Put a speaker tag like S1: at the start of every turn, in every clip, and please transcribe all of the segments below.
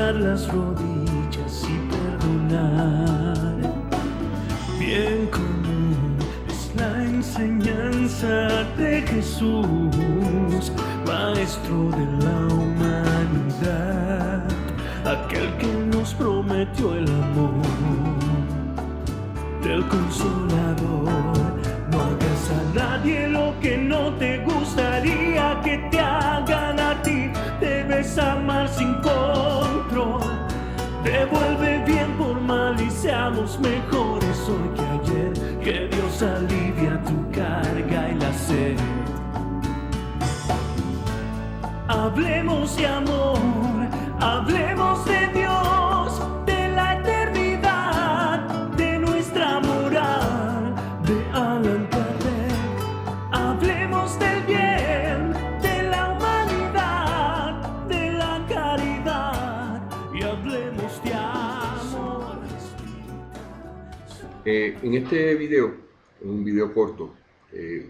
S1: doblar las rodillas y perdonar. Bien común es la enseñanza de Jesús, Maestro de la humanidad, aquel que nos prometió el amor del Consolador. No hagas a nadie lo que no te gustaría que te hagan a ti. Debes amar sin control. Devuelve bien por mal y seamos mejores hoy que ayer. Que Dios alivia tu carga y la sed. Hablemos de amor, hablemos de Dios, de la eternidad, de nuestra moral, de Allan Kardec. Hablemos del bien, de la humanidad, de la caridad y hablemos de amor.
S2: En este video, un video corto, que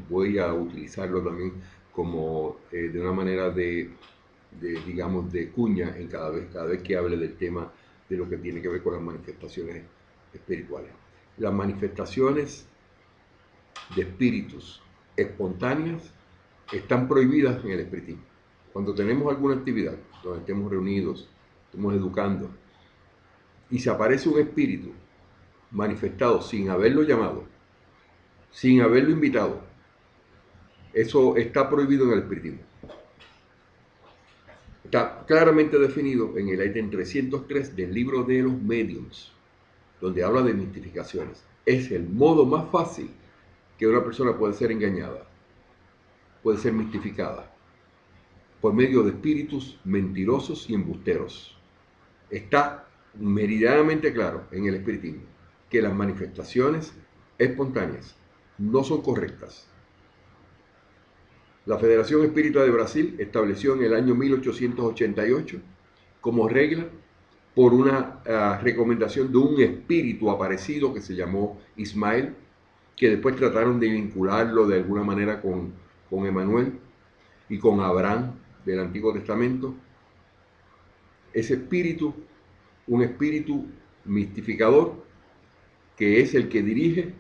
S2: voy a utilizarlo también como de una manera digamos, de cuña en cada vez que hable del tema de lo que tiene que ver con las manifestaciones espirituales. Las manifestaciones de espíritus espontáneas están prohibidas en el espiritismo. Cuando tenemos alguna actividad donde estemos reunidos, estemos educando, y se aparece un espíritu manifestado sin haberlo llamado, sin haberlo invitado, eso está prohibido en el espiritismo. Está claramente definido en el ítem 303 del libro de los mediums, donde habla de mistificaciones. Es el modo más fácil que una persona puede ser engañada, puede ser mistificada, por medio de espíritus mentirosos y embusteros. Está meridianamente claro en el espiritismo que las manifestaciones espontáneas no son correctas. La Federación Espírita de Brasil estableció en el año 1888 como regla, por una recomendación de un espíritu aparecido que se llamó Ismael, que después trataron de vincularlo de alguna manera con Emanuel y con Abraham del Antiguo Testamento. Ese espíritu, un espíritu mistificador, que es el que dirige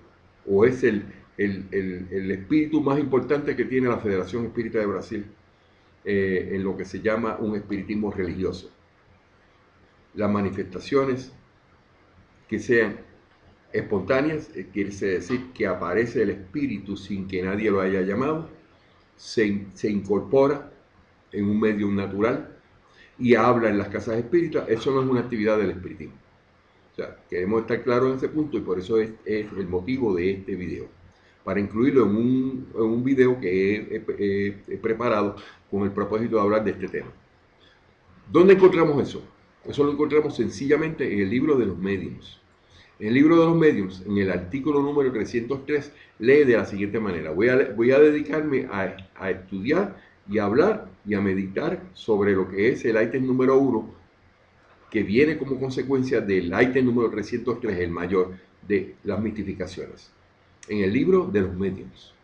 S2: o es el espíritu más importante que tiene la Federación Espírita de Brasil en lo que se llama un espiritismo religioso. Las manifestaciones que sean espontáneas, quiere decir que aparece el espíritu sin que nadie lo haya llamado, se incorpora en un medio natural y habla en las casas espíritas. Eso no es una actividad del espiritismo. O sea, queremos estar claros en ese punto y por eso es el motivo de este video, para incluirlo en un video que he preparado con el propósito de hablar de este tema. ¿Dónde encontramos eso? Eso lo encontramos sencillamente en el libro de los mediums. En el libro de los mediums, en el artículo número 303, lee de la siguiente manera. Voy a dedicarme a estudiar y a hablar y a meditar sobre lo que es el ítem número 1, que viene como consecuencia del ítem número 303, el mayor de las mistificaciones. En el libro de los mediums.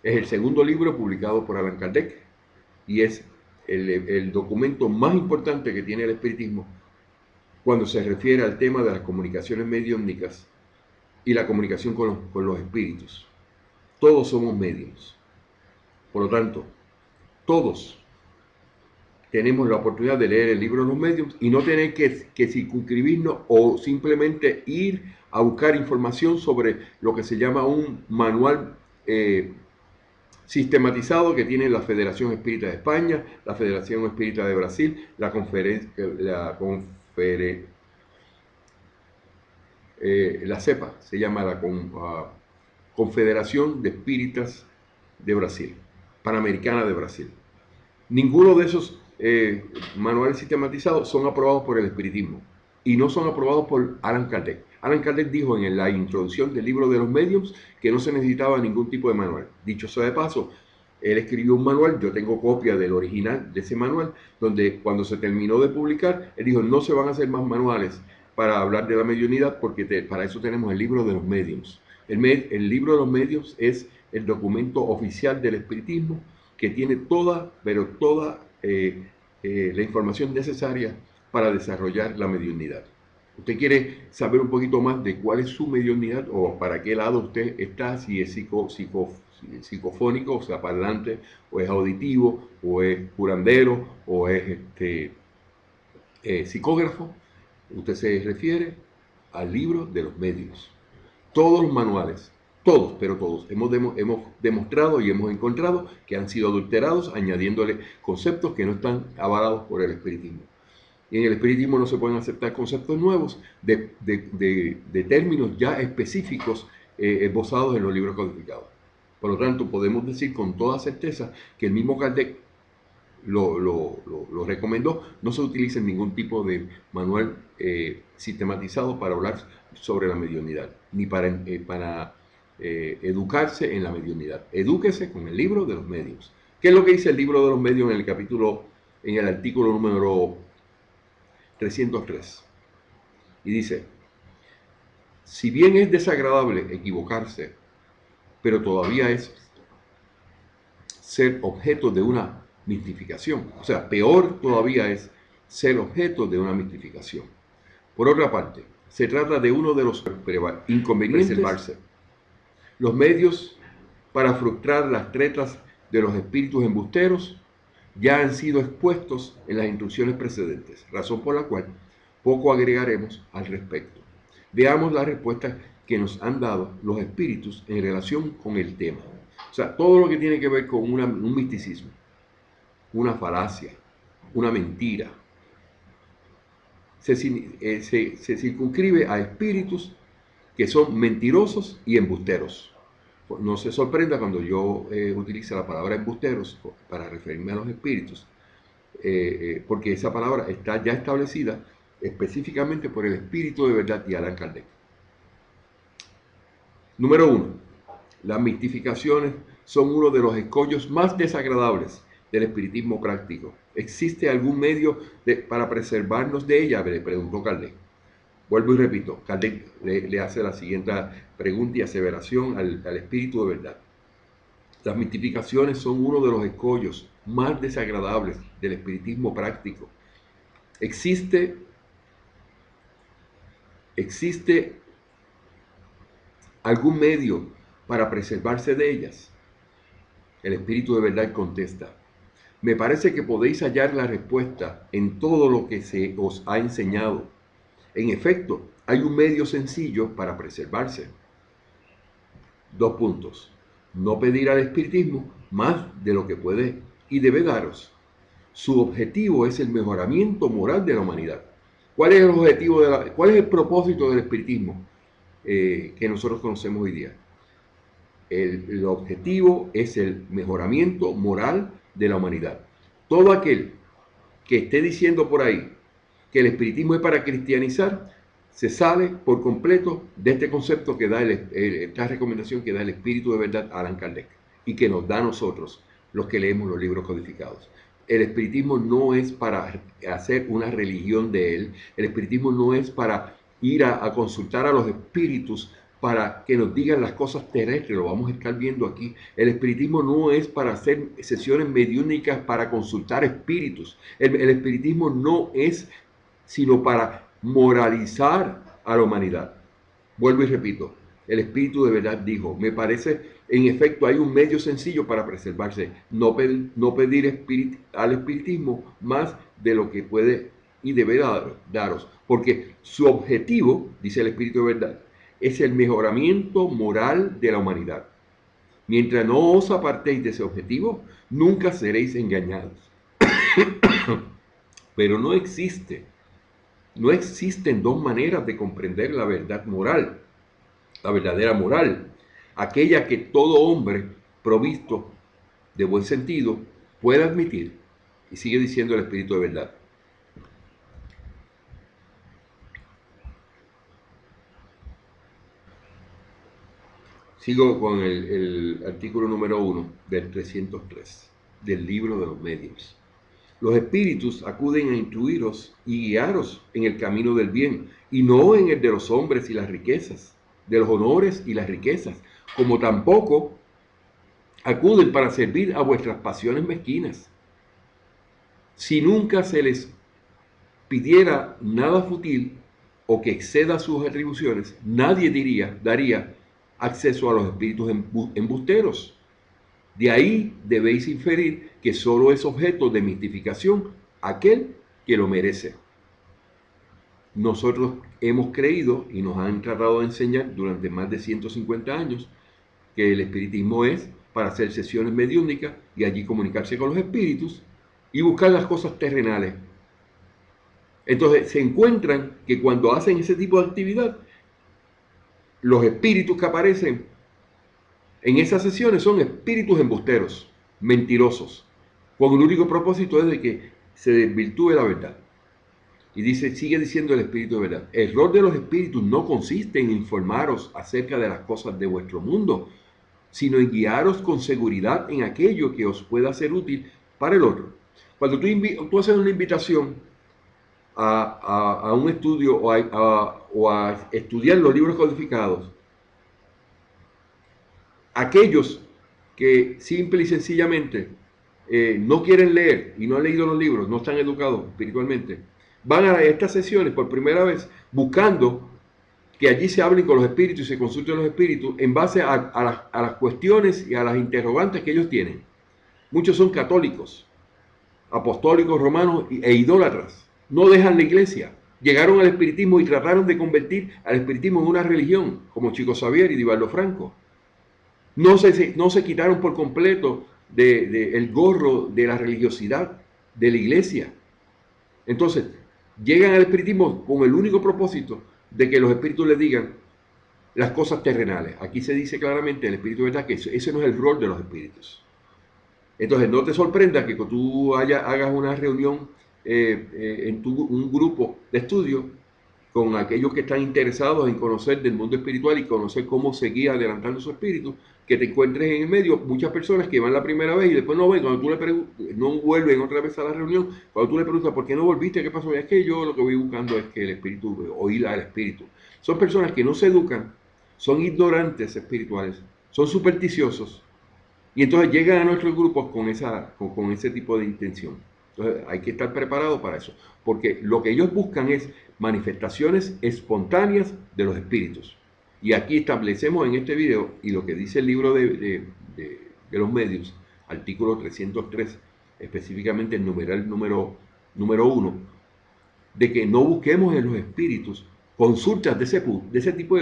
S2: Es el segundo libro publicado por Allan Kardec y es el documento más importante que tiene el espiritismo cuando se refiere al tema de las comunicaciones mediúmnicas y la comunicación con los espíritus. Todos somos mediums. Por lo tanto, todos tenemos la oportunidad de leer el libro de los mediums y no tener que circunscribirnos o simplemente ir a buscar información sobre lo que se llama un manual sistematizado que tiene la Federación Espírita de España, la Federación Espírita de Brasil, la CEPA, se llama la Confederación de Espíritas de Brasil, Panamericana de Brasil. Ninguno de esos manuales sistematizados son aprobados por el espiritismo y no son aprobados por Allan Kardec. Allan Kardec dijo en la introducción del libro de los mediums que no se necesitaba ningún tipo de manual. Dicho sea de paso, él escribió un manual, yo tengo copia del original de ese manual, donde cuando se terminó de publicar, él dijo no se van a hacer más manuales para hablar de la mediunidad porque para eso tenemos el libro de los mediums. El libro de los mediums es el documento oficial del espiritismo que tiene toda la información necesaria para desarrollar la mediunidad. Usted quiere saber un poquito más de cuál es su mediunidad o para qué lado usted está, si es psicofónico, o sea, parlante, o es auditivo, o es curandero, o es psicógrafo. Usted se refiere al libro de los medios. Todos los manuales, todos, pero todos, hemos demostrado y hemos encontrado que han sido adulterados, añadiéndole conceptos que no están avalados por el espiritismo. Y en el espiritismo no se pueden aceptar conceptos nuevos de términos ya específicos esbozados en los libros codificados. Por lo tanto, podemos decir con toda certeza que el mismo Kardec lo recomendó. No se utiliza ningún tipo de manual sistematizado para hablar sobre la mediunidad, ni para educarse en la mediunidad. Edúquese con el libro de los medios. ¿Qué es lo que dice el libro de los medios en el artículo número 303? Y dice: si bien es desagradable equivocarse, pero todavía es ser objeto de una mistificación. O sea, peor todavía es ser objeto de una mistificación. Por otra parte, se trata de uno de los inconvenientes de preservarse. Los medios para frustrar las tretas de los espíritus embusteros ya han sido expuestos en las instrucciones precedentes, razón por la cual poco agregaremos al respecto. Veamos las respuestas que nos han dado los espíritus en relación con el tema. O sea, todo lo que tiene que ver con un misticismo, una falacia, una mentira, se circunscribe a espíritus que son mentirosos y embusteros. No se sorprenda cuando yo utilice la palabra embusteros para referirme a los espíritus, porque esa palabra está ya establecida específicamente por el Espíritu de Verdad y Allan Kardec. Número 1. Las mistificaciones son uno de los escollos más desagradables del espiritismo práctico. ¿Existe algún medio para preservarnos de ella?, le preguntó Kardec. Vuelvo y repito, Kardec le hace la siguiente pregunta y aseveración al Espíritu de Verdad. Las mistificaciones son uno de los escollos más desagradables del espiritismo práctico. ¿Existe algún medio para preservarse de ellas? El Espíritu de Verdad contesta: me parece que podéis hallar la respuesta en todo lo que se os ha enseñado. En efecto, hay un medio sencillo para preservarse. 2 puntos. No pedir al espiritismo más de lo que puede y debe daros. Su objetivo es el mejoramiento moral de la humanidad. ¿Cuál es el objetivo cuál es el propósito del espiritismo que nosotros conocemos hoy día? El objetivo es el mejoramiento moral de la humanidad. Todo aquel que esté diciendo por ahí que el espiritismo es para cristianizar, se sale por completo de este concepto que da esta recomendación que da el Espíritu de Verdad, Allan Kardec, y que nos da a nosotros, los que leemos los libros codificados. El espiritismo no es para hacer una religión de él. El espiritismo no es para ir a consultar a los espíritus para que nos digan las cosas terrestres, lo vamos a estar viendo aquí. El espiritismo no es para hacer sesiones mediúnicas para consultar espíritus. El espiritismo no es sino para moralizar a la humanidad. Vuelvo y repito, el Espíritu de Verdad dijo: me parece, en efecto, hay un medio sencillo para preservarse. No pedir al espiritismo más de lo que puede y debe daros, porque su objetivo, dice el Espíritu de Verdad, es el mejoramiento moral de la humanidad. Mientras no os apartéis de ese objetivo, nunca seréis engañados. Pero no existen 2 maneras de comprender la verdad moral, la verdadera moral, aquella que todo hombre provisto de buen sentido puede admitir. Y sigue diciendo el Espíritu de Verdad: sigo con el artículo número 1 del 303 del libro de los medios. Los espíritus acuden a instruiros y guiaros en el camino del bien, y no en el de los hombres y las riquezas, de los honores y las riquezas, como tampoco acuden para servir a vuestras pasiones mezquinas. Si nunca se les pidiera nada fútil o que exceda sus atribuciones, nadie daría acceso a los espíritus embusteros. De ahí debéis inferir que solo es objeto de mistificación aquel que lo merece. Nosotros hemos creído y nos han tratado de enseñar durante más de 150 años que el espiritismo es para hacer sesiones mediúnicas y allí comunicarse con los espíritus y buscar las cosas terrenales. Entonces se encuentran que cuando hacen ese tipo de actividad, los espíritus que aparecen en esas sesiones son espíritus embusteros, mentirosos, con el único propósito es de que se desvirtúe la verdad. Y dice, sigue diciendo el espíritu de verdad. El rol de los espíritus no consiste en informaros acerca de las cosas de vuestro mundo, sino en guiaros con seguridad en aquello que os pueda ser útil para el otro. Cuando tú haces una invitación a un estudio o a estudiar los libros codificados, aquellos que simple y sencillamente no quieren leer y no han leído los libros, no están educados espiritualmente, van a estas sesiones por primera vez buscando que allí se hablen con los espíritus y se consulten los espíritus en base a las cuestiones y a las interrogantes que ellos tienen. Muchos son católicos, apostólicos, romanos e idólatras. No dejan la iglesia. Llegaron al espiritismo y trataron de convertir al espiritismo en una religión, como Chico Xavier y Divaldo Franco. No se quitaron por completo el gorro de la religiosidad de la iglesia. Entonces, llegan al espiritismo con el único propósito de que los espíritus les digan las cosas terrenales. Aquí se dice claramente el espíritu de verdad que ese no es el rol de los espíritus. Entonces, no te sorprenda que cuando tú hagas una reunión en un grupo de estudio con aquellos que están interesados en conocer del mundo espiritual y conocer cómo seguir adelantando su espíritu, que te encuentres en el medio muchas personas que van la primera vez y después no ven, cuando tú le preguntas, no vuelven otra vez a la reunión, cuando tú le preguntas, ¿por qué no volviste? ¿Qué pasó? Es que yo lo que voy buscando es que el espíritu, oír al espíritu. Son personas que no se educan, son ignorantes espirituales, son supersticiosos, y entonces llegan a nuestros grupos con ese tipo de intención. Entonces hay que estar preparado para eso, porque lo que ellos buscan es manifestaciones espontáneas de los espíritus. Y aquí establecemos en este video, y lo que dice el libro de los medios, artículo 303, específicamente el numeral número 1, de que no busquemos en los espíritus consultas de ese tipo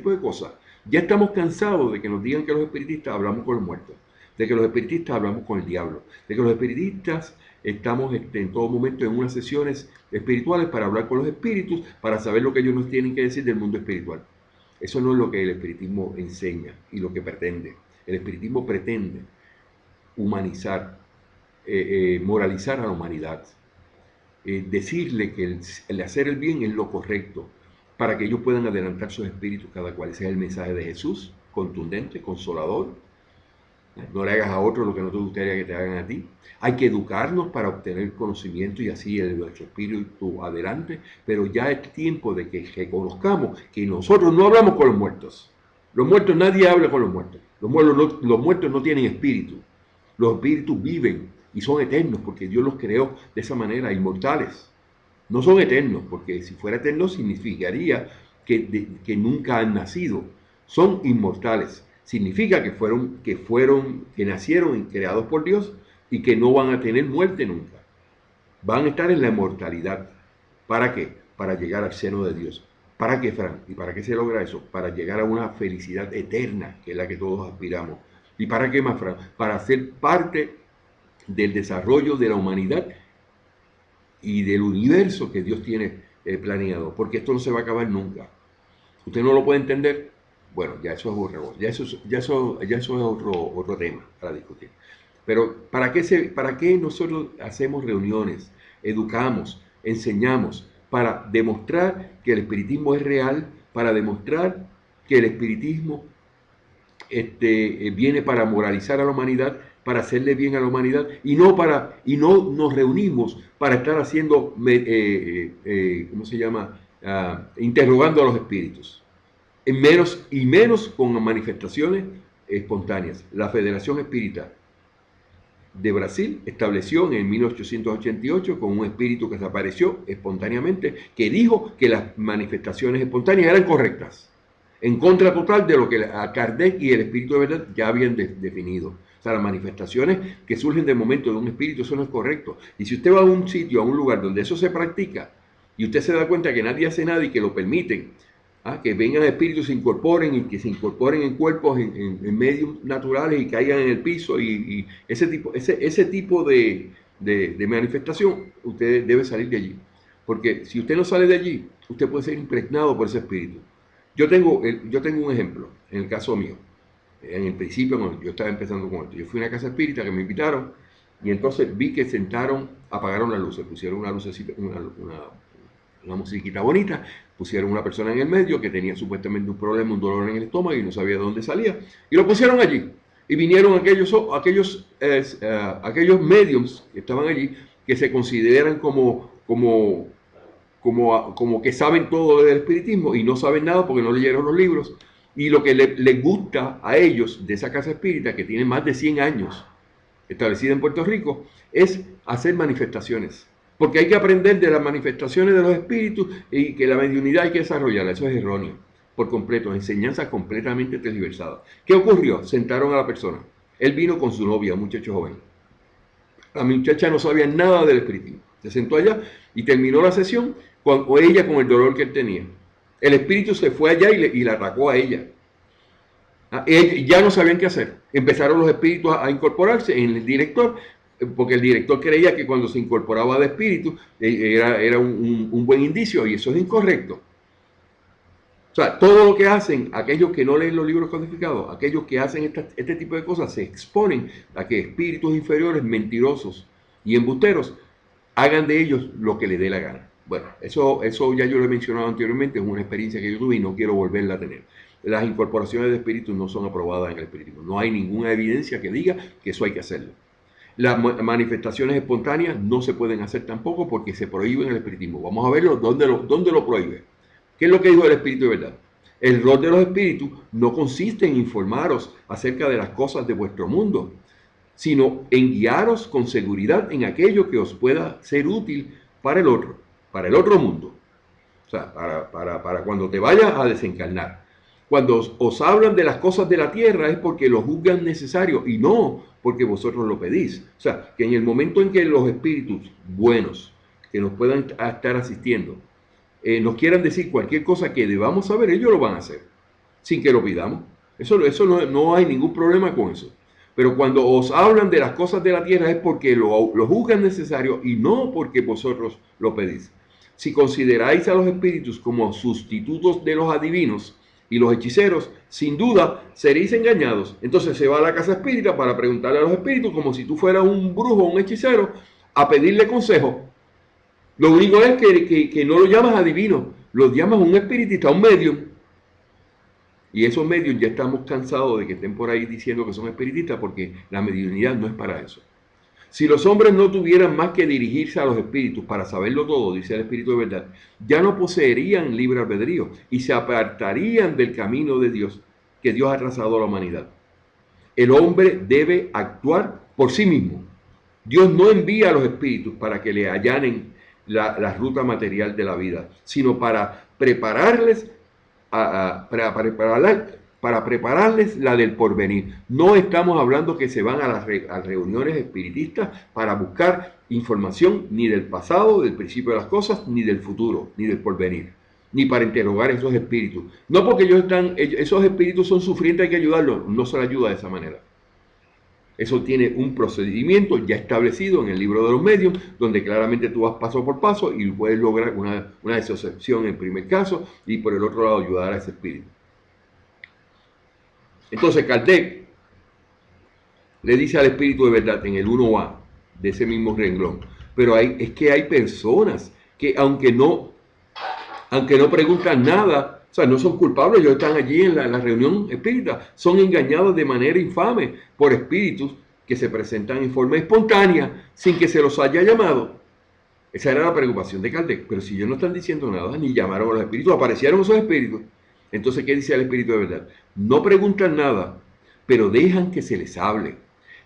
S2: de cosas. Ya estamos cansados de que nos digan que los espiritistas hablamos con los muertos, de que los espiritistas hablamos con el diablo, de que los espiritistas estamos en todo momento en unas sesiones espirituales para hablar con los espíritus, para saber lo que ellos nos tienen que decir del mundo espiritual. Eso no es lo que el espiritismo enseña y lo que pretende. El espiritismo pretende humanizar, moralizar a la humanidad, decirle que el hacer el bien es lo correcto, para que ellos puedan adelantar sus espíritus cada cual. Ese es el mensaje de Jesús, contundente, consolador. No le hagas a otro lo que no te gustaría que te hagan a ti. Hay que educarnos para obtener conocimiento y así nuestro espíritu adelante, pero ya es tiempo de que reconozcamos que nosotros no hablamos con los muertos. Los muertos, nadie habla con los muertos. Los muertos no tienen espíritu. Los espíritus viven y son eternos porque Dios los creó de esa manera, inmortales. No son eternos, porque si fuera eterno significaría que nunca han nacido. Son inmortales. Significa que nacieron y creados por Dios y que no van a tener muerte nunca. Van a estar en la inmortalidad. ¿Para qué? Para llegar al seno de Dios. ¿Para qué, Fran? ¿Y para qué se logra eso? Para llegar a una felicidad eterna, que es la que todos aspiramos. ¿Y para qué más, Fran? Para ser parte del desarrollo de la humanidad y del universo que Dios tiene planeado, porque esto no se va a acabar nunca. ¿Usted no lo puede entender? Bueno, ya eso es otro tema para discutir. Pero ¿para qué nosotros hacemos reuniones, educamos, enseñamos? Para demostrar que el espiritismo es real, para demostrar que el espiritismo viene para moralizar a la humanidad, para hacerle bien a la humanidad, y no nos reunimos para estar haciendo, interrogando a los espíritus. Menos con manifestaciones espontáneas. La Federación Espírita de Brasil estableció en 1888 con un espíritu que se apareció espontáneamente, que dijo que las manifestaciones espontáneas eran correctas, en contra total de lo que Kardec y el espíritu de verdad ya habían definido. O sea, las manifestaciones que surgen del momento de un espíritu, eso no es correcto. Y si usted va a un sitio, a un lugar donde eso se practica, y usted se da cuenta que nadie hace nada y que lo permiten, que vengan espíritus, se incorporen y que se incorporen en cuerpos, en medios naturales y caigan en el piso y ese tipo de manifestación, usted debe salir de allí. Porque si usted no sale de allí, usted puede ser impregnado por ese espíritu. Yo tengo un ejemplo, en el caso mío. En el principio, cuando yo estaba empezando con esto, yo fui a una casa espírita que me invitaron y entonces vi que apagaron las luces, pusieron una lucecita, una musiquita bonita, pusieron una persona en el medio que tenía supuestamente un problema, un dolor en el estómago y no sabía de dónde salía, y lo pusieron allí. Y vinieron aquellos mediums que estaban allí, que se consideran como que saben todo del espiritismo y no saben nada porque no leyeron los libros. Y lo que les gusta a ellos de esa casa espírita, que tiene más de 100 años establecida en Puerto Rico, es hacer manifestaciones. Porque hay que aprender de las manifestaciones de los espíritus y que la mediunidad hay que desarrollarla. Eso es erróneo, por completo, enseñanza completamente tergiversada. ¿Qué ocurrió? Sentaron a la persona. Él vino con su novia, un muchacho joven. La muchacha no sabía nada del espiritismo. Se sentó allá y terminó la sesión ella con el dolor que él tenía. El espíritu se fue allá y la atacó a ella. Ya no sabían qué hacer. Empezaron los espíritus a incorporarse en el director, porque el director creía que cuando se incorporaba de espíritu era un buen indicio, y eso es incorrecto. O sea, todo lo que hacen aquellos que no leen los libros codificados, aquellos que hacen este tipo de cosas, se exponen a que espíritus inferiores, mentirosos y embusteros hagan de ellos lo que les dé la gana. Bueno, eso ya yo lo he mencionado anteriormente, es una experiencia que yo tuve y no quiero volverla a tener. Las incorporaciones de espíritus no son aprobadas en el espiritismo. No hay ninguna evidencia que diga que eso hay que hacerlo. Las manifestaciones espontáneas no se pueden hacer tampoco porque se prohíben en el espiritismo. Vamos a verlo dónde lo prohíbe. ¿Qué es lo que dijo el espíritu de verdad? El rol de los espíritus no consiste en informaros acerca de las cosas de vuestro mundo, sino en guiaros con seguridad en aquello que os pueda ser útil para el otro mundo. O sea, para cuando te vayas a desencarnar. Cuando os hablan de las cosas de la tierra es porque lo juzgan necesario y no porque vosotros lo pedís. O sea, que en el momento en que los espíritus buenos que nos puedan estar asistiendo nos quieran decir cualquier cosa que debamos saber, ellos lo van a hacer, sin que lo pidamos. Eso no hay ningún problema con eso. Pero cuando os hablan de las cosas de la tierra es porque lo juzgan necesario y no porque vosotros lo pedís. Si consideráis a los espíritus como sustitutos de los adivinos y los hechiceros, sin duda seréis engañados. Entonces se va a la casa espírita para preguntarle a los espíritus como si tú fueras un brujo o un hechicero a pedirle consejo. Lo único es que no lo llamas adivino, lo llamas un espiritista, un medium. Y esos medios ya estamos cansados de que estén por ahí diciendo que son espiritistas porque la mediunidad no es para eso. Si los hombres no tuvieran más que dirigirse a los espíritus para saberlo todo, dice el espíritu de verdad, ya no poseerían libre albedrío y se apartarían del camino de Dios que Dios ha trazado a la humanidad. El hombre debe actuar por sí mismo. Dios no envía a los espíritus para que le allanen la ruta material de la vida, sino para prepararles para prepararles la del porvenir. No estamos hablando que se van a las reuniones espiritistas para buscar información ni del pasado, del principio de las cosas, ni del futuro, ni del porvenir, ni para interrogar esos espíritus. No porque esos espíritus son sufrientes, hay que ayudarlos, no se les ayuda de esa manera. Eso tiene un procedimiento ya establecido en el libro de los medios, donde claramente tú vas paso por paso y puedes lograr una disociación en el primer caso y por el otro lado ayudar a ese espíritu. Entonces Kardec le dice al espíritu de verdad en el 1A de ese mismo renglón, pero es que hay personas que aunque no preguntan nada, o sea, no son culpables, ellos están allí en la reunión espírita, son engañados de manera infame por espíritus que se presentan en forma espontánea sin que se los haya llamado. Esa era la preocupación de Kardec, pero si ellos no están diciendo nada, ni llamaron a los espíritus, aparecieron esos espíritus. Entonces, ¿qué dice el espíritu de verdad? No preguntan nada, pero dejan que se les hable.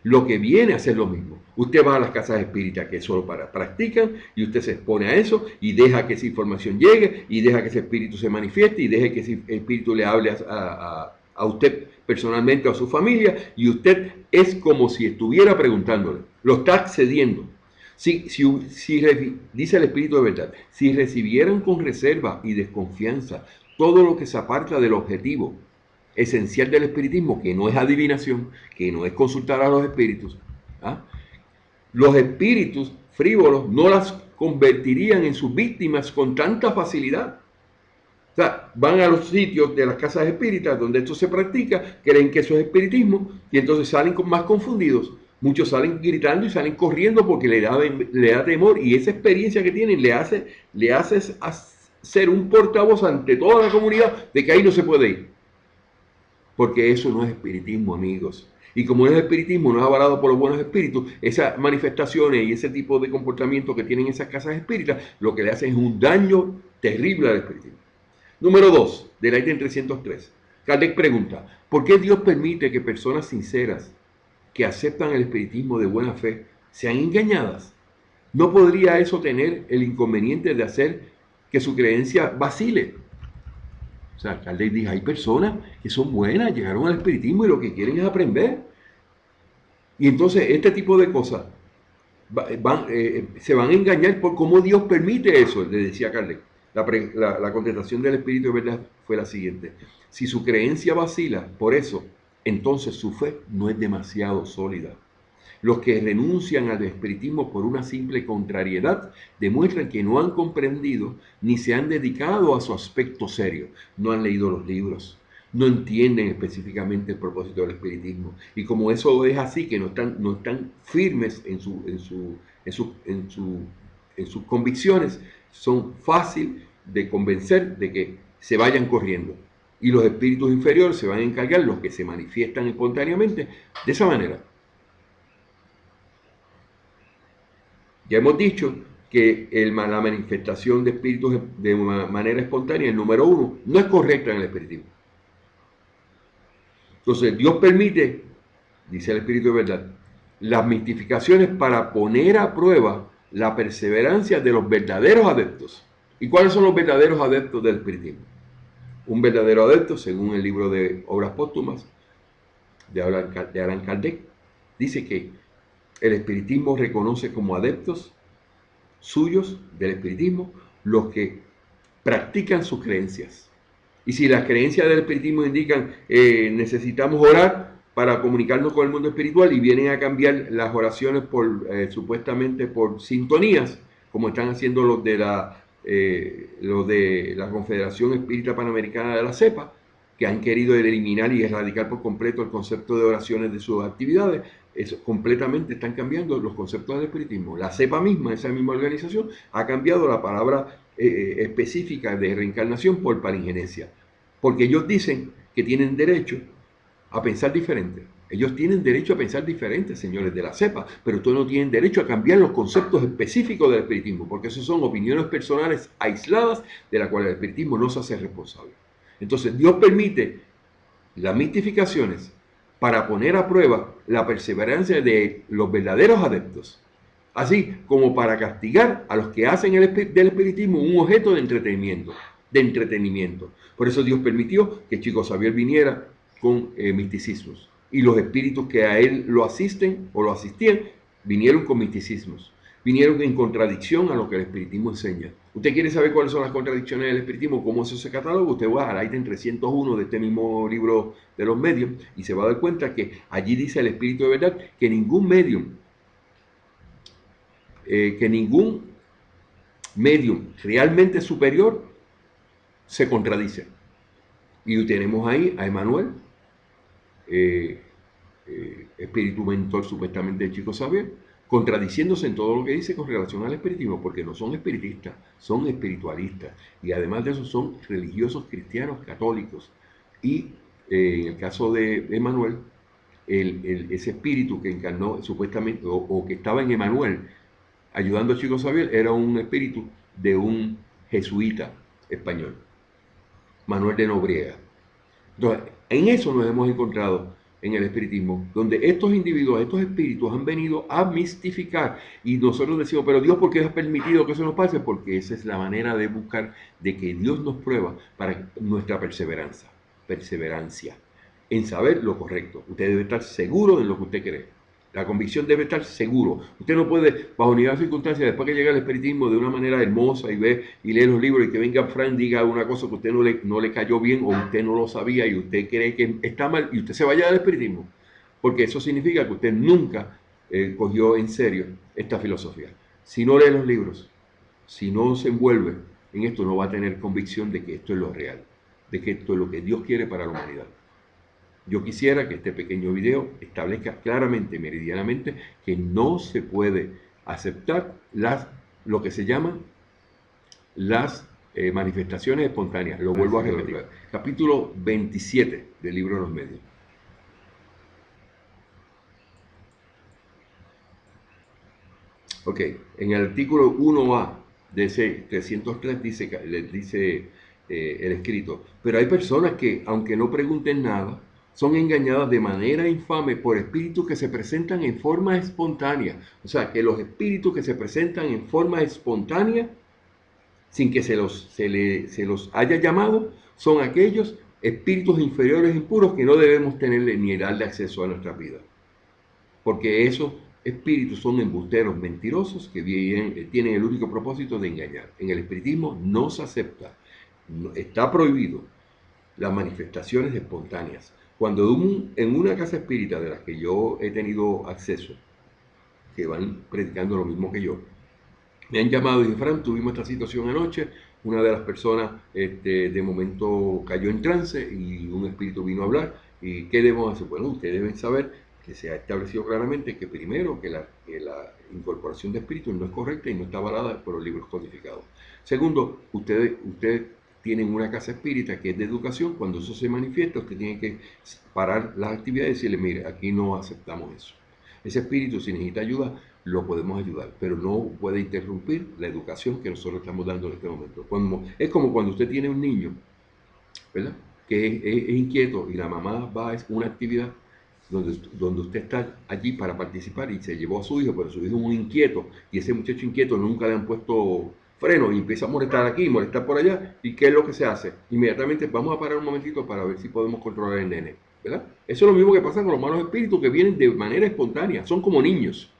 S2: lo que viene a ser lo mismo. Usted va a las casas espíritas que solo practican y usted se expone a eso y deja que esa información llegue y deja que ese espíritu se manifieste y deja que ese espíritu le hable a usted personalmente o a su familia, y usted es como si estuviera preguntándole, lo está accediendo. Dice el Espíritu de verdad, si recibieran con reserva y desconfianza todo lo que se aparta del objetivo esencial del espiritismo, que no es adivinación, que no es consultar a los espíritus, ¿ah? Los espíritus frívolos no las convertirían en sus víctimas con tanta facilidad. O sea, van a los sitios de las casas espíritas donde esto se practica, creen que eso es espiritismo y entonces salen más confundidos. Muchos salen gritando y salen corriendo porque le da temor, y esa experiencia que tienen le hace ser un portavoz ante toda la comunidad de que ahí no se puede ir. Porque eso no es espiritismo, amigos. Y como no es espiritismo, no es avalado por los buenos espíritus, esas manifestaciones y ese tipo de comportamiento que tienen esas casas espíritas, lo que le hacen es un daño terrible al espiritismo. Número 2, del ítem 303. Kardec pregunta, ¿por qué Dios permite que personas sinceras que aceptan el espiritismo de buena fe sean engañadas? ¿No podría eso tener el inconveniente de hacer que su creencia vacile? O sea, Kardec dice, hay personas que son buenas, llegaron al espiritismo y lo que quieren es aprender. Y entonces este tipo de cosas se van a engañar por cómo Dios permite eso, le decía Kardec. La contestación del Espíritu de verdad fue la siguiente: si su creencia vacila por eso, entonces su fe no es demasiado sólida. Los que renuncian al espiritismo por una simple contrariedad demuestran que no han comprendido ni se han dedicado a su aspecto serio, no han leído los libros, no entienden específicamente el propósito del espiritismo, y como eso es así, que no están firmes en sus convicciones, son fácil de convencer de que se vayan corriendo, y los espíritus inferiores se van a encargar, los que se manifiestan espontáneamente, de esa manera. Ya hemos dicho que la manifestación de espíritus de manera espontánea, el número 1, no es correcta en el espiritismo. Entonces Dios permite, dice el Espíritu de verdad, las mistificaciones para poner a prueba la perseverancia de los verdaderos adeptos. ¿Y cuáles son los verdaderos adeptos del espiritismo? Un verdadero adepto, según el libro de Obras Póstumas de Allan Kardec, dice que el espiritismo reconoce como adeptos suyos del espiritismo los que practican sus creencias. Y si las creencias del espiritismo indican necesitamos orar para comunicarnos con el mundo espiritual, y vienen a cambiar las oraciones supuestamente por sintonías, como están haciendo los de la Confederación Espírita Panamericana de la CEPA, que han querido eliminar y erradicar por completo el concepto de oraciones de sus actividades, completamente están cambiando los conceptos del espiritismo. La CEPA misma, esa misma organización, ha cambiado la palabra específica de reencarnación por palingenesia, porque ellos dicen que tienen derecho a pensar diferente. Ellos tienen derecho a pensar diferente, señores de la CEPA, pero ustedes no tienen derecho a cambiar los conceptos específicos del espiritismo, porque eso son opiniones personales aisladas de las cuales el espiritismo no se hace responsable. Entonces Dios permite las mistificaciones para poner a prueba la perseverancia de los verdaderos adeptos, así como para castigar a los que hacen del espiritismo un objeto de entretenimiento. Por eso Dios permitió que Chico Xavier viniera con misticismos, y los espíritus que a él lo asisten o lo asistían vinieron con misticismos, vinieron en contradicción a lo que el espiritismo enseña. ¿Usted quiere saber cuáles son las contradicciones del espiritismo? ¿Cómo eso se cataloga? Usted va al ítem 301 de este mismo libro de los medios y se va a dar cuenta que allí dice el Espíritu de verdad que ningún medium realmente superior se contradice. Y tenemos ahí a Emmanuel, espíritu mentor supuestamente de Chico Xavier, contradiciéndose en todo lo que dice con relación al espiritismo, porque no son espiritistas, son espiritualistas, y además de eso son religiosos cristianos católicos. Y en el caso de Emmanuel, ese espíritu que encarnó supuestamente, o que estaba en Emmanuel ayudando a Chico Xavier, era un espíritu de un jesuita español, Manuel de Nobriega. Entonces, en eso nos hemos encontrado en el espiritismo, donde estos individuos, estos espíritus han venido a mistificar y nosotros decimos, pero Dios, ¿por qué ha permitido que eso nos pase? Porque esa es la manera de buscar, de que Dios nos prueba para nuestra perseverancia en saber lo correcto. Usted debe estar seguro de lo que usted cree. La convicción debe estar seguro. Usted no puede, bajo ninguna circunstancia, después que llega el espiritismo de una manera hermosa y ve y lee los libros y que venga Fran diga una cosa que a usted no le cayó bien o usted no lo sabía y usted cree que está mal y usted se vaya del espiritismo. Porque eso significa que usted nunca cogió en serio esta filosofía. Si no lee los libros, si no se envuelve en esto, no va a tener convicción de que esto es lo real, de que esto es lo que Dios quiere para la humanidad. Yo quisiera que este pequeño video establezca claramente, meridianamente, que no se puede aceptar lo que se llaman las manifestaciones espontáneas. Lo vuelvo a repetir. Capítulo 27 del libro de los medios. Ok, en el artículo 1A de ese 303 dice el escrito, pero hay personas que, aunque no pregunten nada, son engañadas de manera infame por espíritus que se presentan en forma espontánea. O sea, que los espíritus que se presentan en forma espontánea, sin que se los haya llamado, son aquellos espíritus inferiores impuros que no debemos tenerle ni darle acceso a nuestra vida. Porque esos espíritus son embusteros mentirosos que tienen el único propósito de engañar. En el espiritismo no se acepta, está prohibido las manifestaciones espontáneas. Cuando en una casa espírita de las que yo he tenido acceso, que van predicando lo mismo que yo, me han llamado y dicen, Fran, tuvimos esta situación anoche, una de las personas de momento cayó en trance y un espíritu vino a hablar, ¿y qué debemos hacer? Bueno, ustedes deben saber que se ha establecido claramente que primero que la incorporación de espíritus no es correcta y no está avalada por los libros codificados. Segundo, ustedes tienen una casa espírita que es de educación. Cuando eso se manifiesta, usted tiene que parar las actividades y decirle, mire, aquí no aceptamos eso. Ese espíritu, si necesita ayuda, lo podemos ayudar, pero no puede interrumpir la educación que nosotros estamos dando en este momento. Es como cuando usted tiene un niño, ¿verdad?, que es inquieto y la mamá va a una actividad donde usted está allí para participar y se llevó a su hijo, pero su hijo es un inquieto y ese muchacho inquieto nunca le han puesto freno y empieza a molestar aquí, molestar por allá. ¿Y qué es lo que se hace? Inmediatamente vamos a parar un momentito para ver si podemos controlar el nene, ¿verdad? Eso es lo mismo que pasa con los malos espíritus que vienen de manera espontánea, son como niños.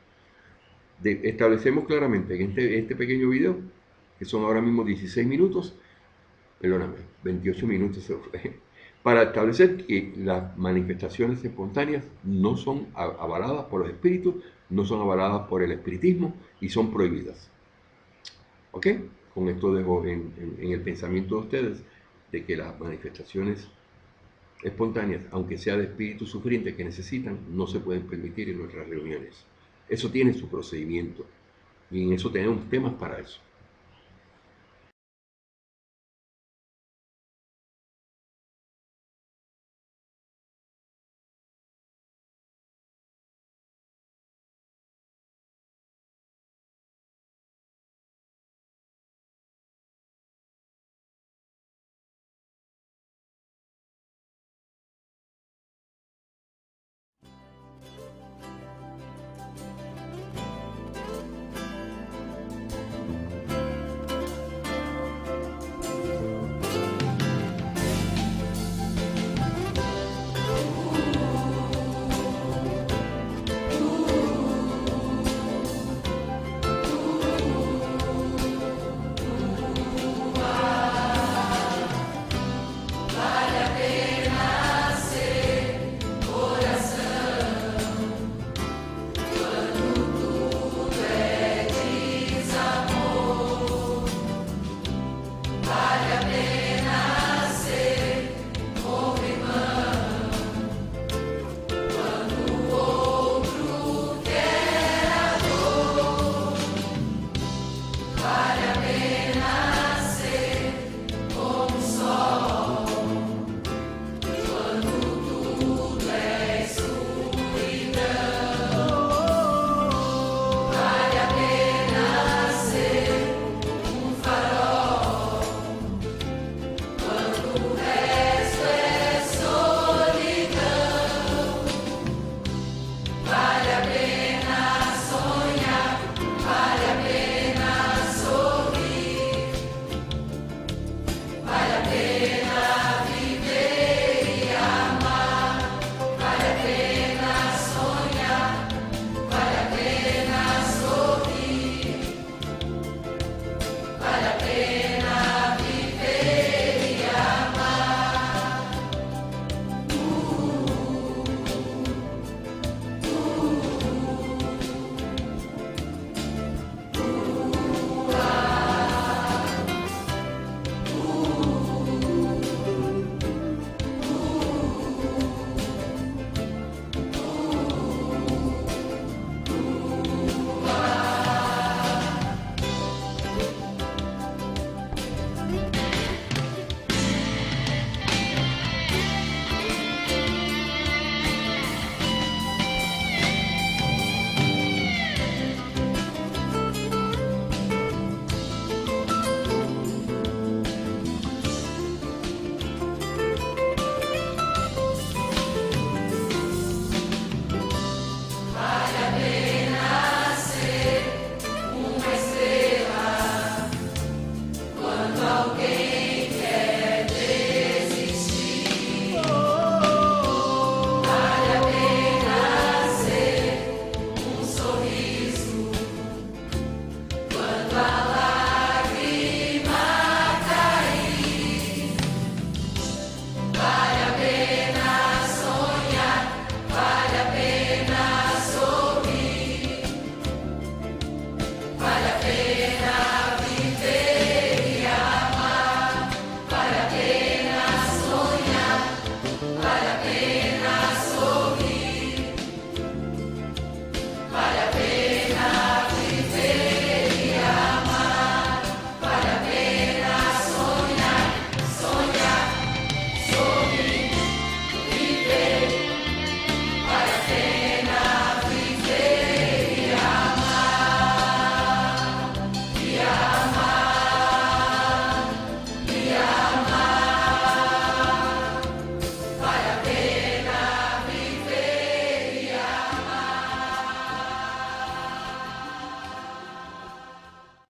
S2: Establecemos claramente en este pequeño video, que son ahora mismo 16 minutos, perdóname, 28 minutos para establecer que las manifestaciones espontáneas no son avaladas por los espíritus, no son avaladas por el espiritismo y son prohibidas. ¿Ok? Con esto dejo en el pensamiento de ustedes de que las manifestaciones espontáneas, aunque sea de espíritus sufrientes que necesitan, no se pueden permitir en nuestras reuniones. Eso tiene su procedimiento y en eso tenemos temas para eso.